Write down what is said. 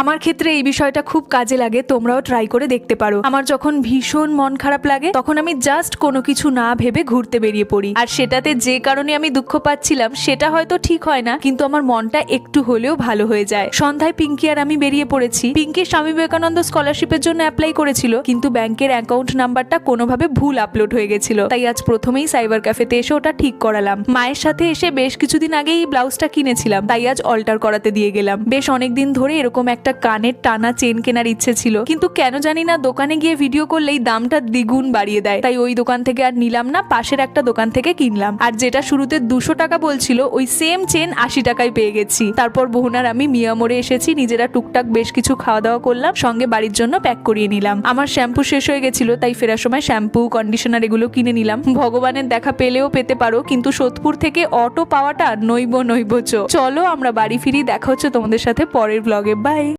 আমার ক্ষেত্রে এই বিষয়টা খুব কাজে লাগে, তোমরাও ট্রাই করে দেখতে পারো। আমার যখন ভীষণ মন খারাপ লাগে তখন আমি জাস্ট কোনো কিছু না ভেবে ঘুরতে বেরিয়ে পড়ি, আর সেটাতে যে কারণে আমি দুঃখ পাচ্ছিলাম সেটা হয়তো ঠিক হয় না, কিন্তু আমার মনটা একটু হলেও ভালো হয়ে যায়। সন্ধ্যায় পিঙ্কি আর আমি বেরিয়ে পড়েছি। পিঙ্কি স্বামী বিবেকানন্দ স্কলারশিপের জন্য অ্যাপ্লাই করেছিল, কিন্তু ব্যাংকের অ্যাকাউন্ট নাম্বারটা কোনোভাবে ভুল আপলোড হয়ে গেছিল, তাই আজ প্রথমেই সাইবার ক্যাফেতে এসে ওটা ঠিক করালাম। মায়ের সাথে এসে বেশ কিছুদিন আগেই এই ব্লাউজটা কিনেছিলাম, তাই আজ অল্টার করাতে দিয়ে গেলাম। বেশ অনেকদিন ধরে এরকম একটা কানের টানা চেন কেনার ইচ্ছে ছিল, কিন্তু কেন জানি না দোকানে গিয়ে ভিডিও করলেই দামটা দ্বিগুণ বাড়িয়ে দেয়, তাই ওই দোকান থেকে আর নিলাম না, পাশের একটা দোকান থেকে কিনলাম। আর যেটা শুরুতে 200 টাকা বলছিল ওই সেম চেন 80 টাকায় পেয়ে গেছি। তারপর বোহনার আমি মিয়া মোড়ে এসেছি, নিজেরা টুকটাক বেশ কিছু খাওয়া দাওয়া করলাম, সঙ্গে বাড়ির জন্য প্যাক করিয়ে নিলাম। আমার শ্যাম্পু শেষ হয়ে গেছিল, তাই ফেরার সময় শ্যাম্পু কন্ডিশনার এগুলো কিনে নিলাম। ভগবানের দেখা পেলেও পেতে পারো, কিন্তু সোদপুর থেকে অটো পাওয়াটা নৈব। চলো আমরা বাড়ি ফিরি, দেখা হচ্ছে তোমাদের সাথে পরের ব্লগে। বাই।